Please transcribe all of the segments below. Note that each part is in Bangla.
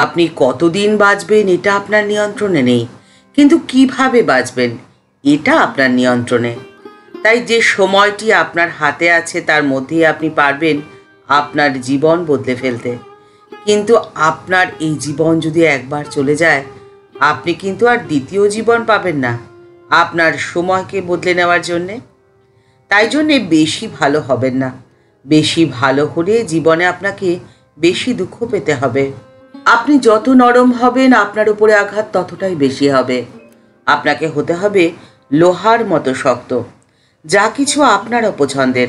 আপনি কতদিন বাঁচবেন এটা আপনার নিয়ন্ত্রণে নেই, কিন্তু কিভাবে বাঁচবেন এটা আপনার নিয়ন্ত্রণে। তাই যে সময়টি আপনার হাতে আছে তার মধ্যেই আপনি পারবেন আপনার জীবন বদলে ফেলতে। কিন্তু আপনার এই জীবন যদি একবার চলে যায়, আপনি কিন্তু আর দ্বিতীয় জীবন পাবেন না আপনার সময়কে বদলে নেওয়ার জন্যে। তাই জন্যে বেশি ভালো হবেন না। বেশি ভালো হলে জীবনে আপনাকে বেশি দুঃখ পেতে হবে। আপনি যত নরম হবেন আপনার উপরে আঘাত ততটাই বেশি হবে। আপনাকে হতে হবে লোহার মতো শক্ত। যা কিছু আপনার অপছন্দের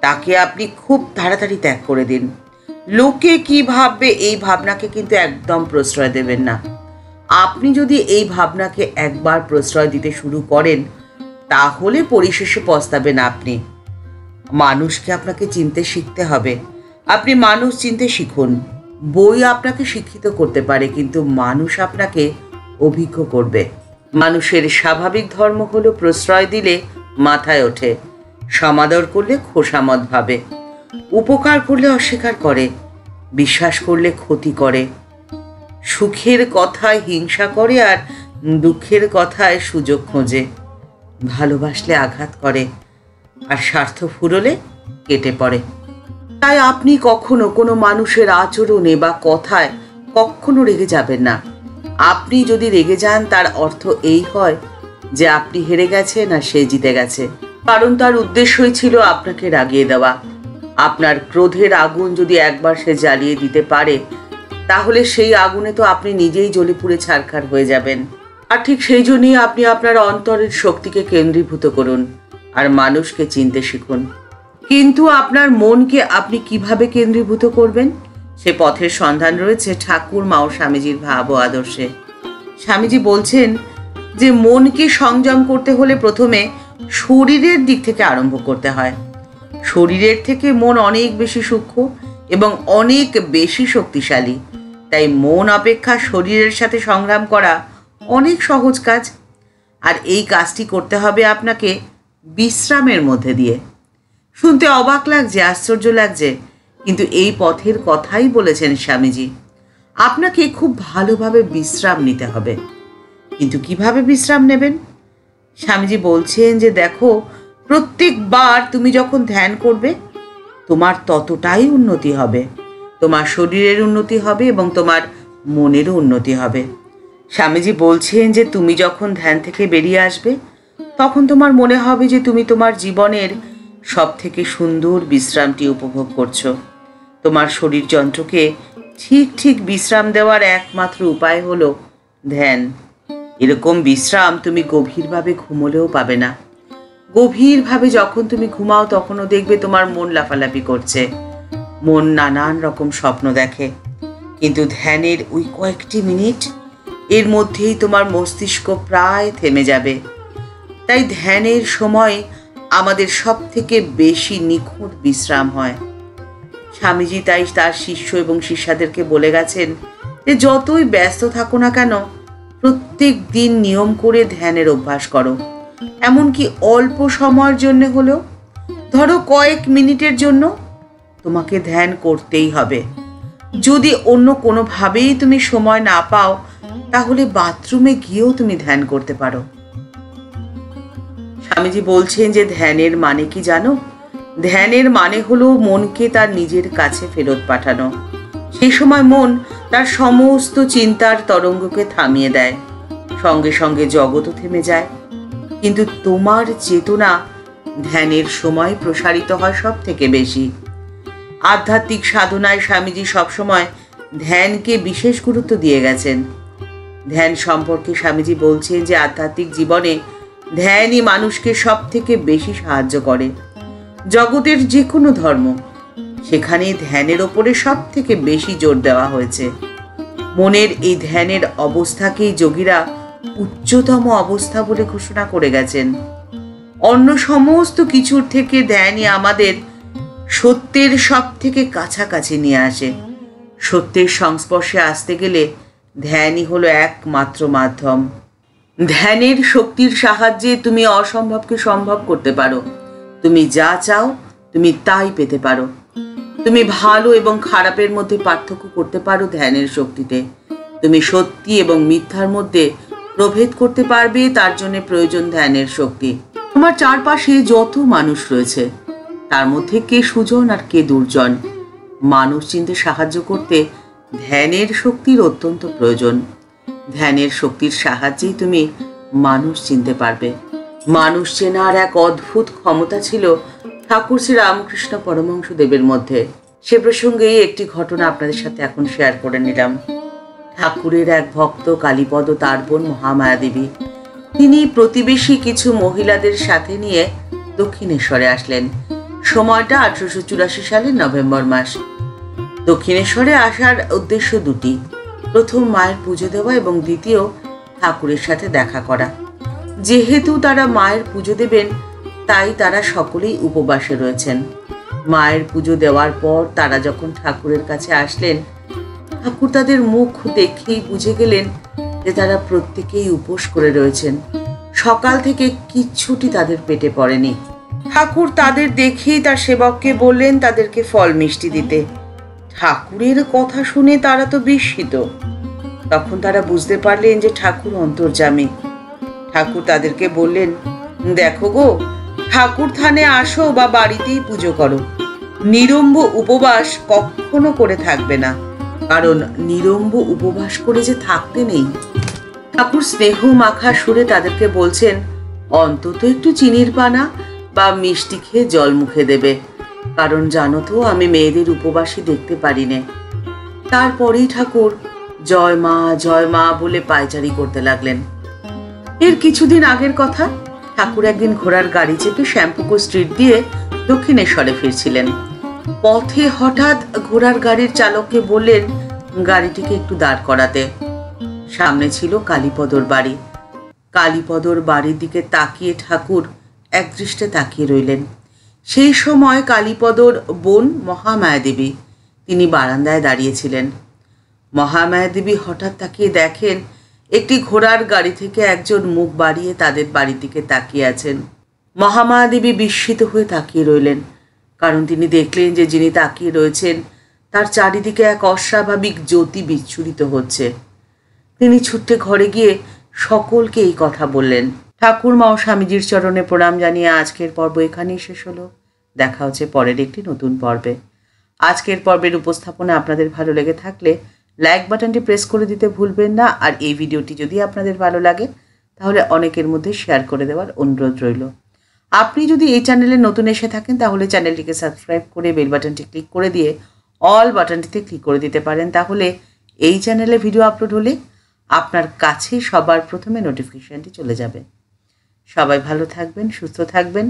তাকে আপনি খুব তাড়াতাড়ি ত্যাগ করে দিন। লোকে কি ভাববে এই ভাবনাকে কিন্তু একদম প্রশ্রয় দেবেন না। আপনি যদি এই ভাবনাকে একবার প্রশ্রয় দিতে শুরু করেন তাহলে পরিশেষে পস্তাবেন আপনি। মানুষকে আপনাকে চিনতে শিখতে হবে। আপনি মানুষ চিনতে শিখুন। বই আপনাকে শিক্ষিত করতে পারে, কিন্তু মানুষ আপনাকে অভিজ্ঞ করবে। মানুষের স্বাভাবিক ধর্ম হলো প্রশ্রয় দিলে মাথায় ওঠে, সমাদর করলে খোসামত ভাবে, উপকার করলে অস্বীকার করে, বিশ্বাস করলে ক্ষতি করে, সুখের কথায় হিংসা করে আর দুঃখের কথায় সুযোগ খোঁজে, ভালোবাসলে আঘাত করে আর স্বার্থ ফুরলে কেটে পড়ে। তাই আপনি কখনো কোনো মানুষের আচরণে বা কথায় কখনো রেগে যাবেন না। আপনি যদি রেগে যান তার অর্থ এই হয় যে আপনি হেরে গেছেন আর সে জিতে গেছে, কারণ তার উদ্দেশ্যই ছিল আপনাকে রাগিয়ে দেওয়া। আপনার ক্রোধের আগুন যদি একবার সে জ্বালিয়ে দিতে পারে তাহলে সেই আগুনে তো আপনি নিজেই জ্বলে পুড়ে ছারখার হয়ে যাবেন। আর ঠিক সেই জন্যই আপনি আপনার অন্তরের শক্তিকে কেন্দ্রীভূত করুন আর মানুষকে চিনতে শিখুন। কিন্তু আপনার মনকে আপনি কিভাবে কেন্দ্রীভূত করবেন সে পথের সন্ধান রয়েছে ঠাকুর মা ও স্বামীজির ভাব ও আদর্শে। স্বামীজি বলছেন যে মনকে সংযম করতে হলে প্রথমে শরীরের দিক থেকে আরম্ভ করতে হয়। শরীরের থেকে মন অনেক বেশি সূক্ষ্ম এবং অনেক বেশি শক্তিশালী। তাই মন অপেক্ষা শরীরের সাথে সংগ্রাম করা অনেক সহজ কাজ। আর এই কাজটি করতে হবে আপনাকে বিশ্রামের মধ্যে দিয়ে। শুনতে অবাক লাগছে, আশ্চর্য লাগছে, কিন্তু এই পথের কথাই বলেছেন স্বামীজি। আপনাকে খুব ভালোভাবে বিশ্রাম নিতে হবে। কিন্তু কিভাবে বিশ্রাম নেবেন? স্বামীজি বলছেন যে দেখো, প্রত্যেকবার তুমি যখন ধ্যান করবে তোমার ততটাই উন্নতি হবে। তোমার শরীরের উন্নতি হবে এবং তোমার মনেরও উন্নতি হবে। স্বামীজি বলছেন যে তুমি যখন ধ্যান থেকে বেরিয়ে আসবে তখন তোমার মনে হবে যে তুমি তোমার জীবনের সব থেকে সুন্দর বিশ্রামটি উপভোগ করছো। তোমার শরীর যন্ত্রকে ঠিক ঠিক বিশ্রাম দেওয়ার একমাত্র উপায় হলো ধ্যান। এরকম বিশ্রাম তুমি গভীরভাবে ঘুমোলেও পাবে না। গভীরভাবে যখন তুমি ঘুমাও তখনও দেখবে তোমার মন লাফালাফি করছে, মন নানান রকম স্বপ্ন দেখে। কিন্তু ধ্যানের ওই কয়েকটি মিনিট এর মধ্যেই তোমার মস্তিষ্ক প্রায় থেমে যাবে। তাই ধ্যানের সময় আমাদের সব থেকে বেশি নিখুঁত বিশ্রাম হয়। স্বামীজি তাই তার শিষ্য এবং শিষ্যাদেরকে বলে গেছেন যে যতই ব্যস্ত থাকো না কেন প্রত্যেক দিন নিয়ম করে ধ্যানের অভ্যাস করো। এমনকি অল্প সময়ের জন্য হলেও, ধরো কয়েক মিনিটের জন্য তোমাকে ধ্যান করতেই হবে। যদি অন্য কোনোভাবেই তুমি সময় না পাও তাহলে বাথরুমে গিয়েও তুমি ধ্যান করতে পারো। স্বামীজি বলছেন যে ধ্যানের মানে কি জানো? ধ্যানের মানে হলো মনকে তার নিজের কাছে ফেরত পাঠানো। সেই সময় মন তার সমস্ত চিন্তার তরঙ্গকে থামিয়ে দেয়। সঙ্গে সঙ্গে জগৎও থেমে যায়। কিন্তু তোমার চেতনা ধ্যানের সময় প্রসারিত হয় সব থেকে বেশি। আধ্যাত্মিক সাধনায় স্বামীজি সবসময় ধ্যানকে বিশেষ গুরুত্ব দিয়ে গেছেন। ধ্যান সম্পর্কে স্বামীজি বলছেন যে আধ্যাত্মিক জীবনে ধ্যানই মানুষকে সব থেকে বেশি সাহায্য করে। জগতের যে কোনো ধর্ম, সেখানে ধ্যানের ওপরে সব থেকে বেশি জোর দেওয়া হয়েছে। মনের এই ধ্যানের অবস্থাকেই যোগীরা উচ্চতম অবস্থা বলে ঘোষণা করে গেছেন। অন্য সমস্ত কিছুর থেকে ধ্যানই আমাদের সত্যের সব থেকে কাছাকাছি নিয়ে আসে। সত্যের সংস্পর্শে আসতে গেলে ধ্যানই হলো একমাত্র মাধ্যম। ধ্যানের শক্তির সাহায্যে তুমি অসম্ভবকে সম্ভব করতে পারো। তুমি যা চাও তুমি তাই পেতে পারো। তুমি ভালো এবং খারাপের মধ্যে পার্থক্য করতে পারো ধ্যানের শক্তিতে। তুমি সত্যি এবং মিথ্যার মধ্যে প্রভেদ করতে পারবে, তার জন্য প্রয়োজন ধ্যানের শক্তি। তোমার চারপাশে যত মানুষ রয়েছে তার মধ্যে কে সুজন আর কে দুর্জন, মানুষ চিনতে সাহায্য করতে ধ্যানের শক্তির অত্যন্ত প্রয়োজন। ধ্যানের শক্তির সাহায্যেই তুমি মানুষ চিনতে পারবে। মানুষ চেনার এক অদ্ভুত ক্ষমতা ছিল ঠাকুর শ্রী রামকৃষ্ণ পরমহংসদেবের মধ্যে। সে প্রসঙ্গেই একটি ঘটনা আপনাদের সাথে এখন শেয়ার করে নিলাম। ঠাকুরের এক ভক্ত কালীপদ, তার বোন মহামায়া দেবী, তিনি প্রতিবেশী কিছু মহিলাদের সাথে নিয়ে দক্ষিণেশ্বরে আসলেন। সময়টা 1884 সালের নভেম্বর মাস। দক্ষিণেশ্বরে আসার উদ্দেশ্য দুটি, প্রথম মায়ের পুজো দেওয়া এবং দ্বিতীয় ঠাকুরের সাথে দেখা করা। যেহেতু তারা মায়ের পুজো দেবেন তাই তারা সকলেই উপবাসে রয়েছেন। মায়ের পুজো দেওয়ার পর তারা যখন ঠাকুরের কাছে আসলেন, ঠাকুর তাদের মুখ দেখেই বুঝে গেলেন যে তারা প্রত্যেকেই উপোস করে রয়েছেন। সকাল থেকে কিচ্ছুটি তাদের পেটে পড়েনি। ঠাকুর তাদের দেখেই তার সেবককে বললেন তাদেরকে ফল মিষ্টি দিতে। ঠাকুরের কথা শুনে তারা তো বিস্মিত। তখন তারা বুঝতে পারলেন যে ঠাকুর অন্তর্যামী। ঠাকুর তাদেরকে বললেন, দেখো গো, ঠাকুর থানে আসো বা বাড়িতেই পুজো করো, নিরম্ব উপবাস কখনো করে থাকবে না, কারণ নিরম্ব উপবাস করে যে থাকতে নেই। ঠাকুর স্নেহ মাখা সুরে তাদেরকে বলছেন, অন্তত একটু চিনির পানা বা মিষ্টি খেয়ে জল মুখে দেবে, কারণ জানো তো আমি মেয়েদের উপবাসী দেখতে পারি না। তারপরেই ঠাকুর জয় মা বলে পায়চারি করতে লাগলেন। এর কিছুদিন আগের কথা, ঠাকুর একদিন ঘোড়ার গাড়ি চেপে শ্যামপুকুর স্ট্রিট দিয়ে দক্ষিণেশ্বরে ফিরছিলেন। পথে হঠাৎ ঘোড়ার গাড়ির চালককে বললেন গাড়িটিকে একটু দাঁড় করাতে। সামনে ছিল কালীপদর বাড়ি। কালীপদর বাড়ির দিকে তাকিয়ে ঠাকুর একদৃষ্টে তাকিয়ে রইলেন। সেই সময় কালীপদর বোন মহামায়া দেবী, তিনি বারান্দায় দাঁড়িয়েছিলেন। মহামায়া দেবী হঠাৎ তাকিয়ে দেখেন একটি ঘোড়ার গাড়ি থেকে একজন মুখ বাড়িয়ে তাদের বাড়ির দিকে তাকিয়ে আছেন। মহামায়া দেবী বিস্মিত হয়ে তাকিয়ে রইলেন, কারণ তিনি দেখলেন যে যিনি তাকিয়ে রয়েছেন তার চারিদিকে এক অস্বাভাবিক জ্যোতি বিচ্ছুরিত হচ্ছে। তিনি ছুটে ঘরে গিয়ে সকলকে এই কথা বললেন। ঠাকুরমা ও স্বামীজির চরণে প্রণাম জানিয়ে আজকের পর্ব এখানেই শেষ হলো। দেখা হচ্ছে পরের একটি নতুন পর্বে। আজকের পর্বের উপস্থাপনা আপনাদের ভালো লেগে থাকলে লাইক বাটনটি প্রেস করে দিতে ভুলবেন না। আর এই ভিডিওটি যদি আপনাদের ভালো লাগে তাহলে অনেকের মধ্যে শেয়ার করে দেওয়ার অনুরোধ রইল। আপনি যদি এই চ্যানেলে নতুন এসে থাকেন তাহলে চ্যানেলটিকে সাবস্ক্রাইব করে বেল বাটনটি ক্লিক করে দিয়ে অল বাটনটিতে ক্লিক করে দিতে পারেন। তাহলে এই চ্যানেলে ভিডিও আপলোড হলে আপনার কাছে সবার প্রথমে নোটিফিকেশনটি চলে যাবে। সবাই ভালো থাকবেন, সুস্থ থাকবেন।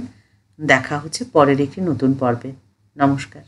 দেখা হচ্ছে পরের একটি নতুন পর্বে। নমস্কার।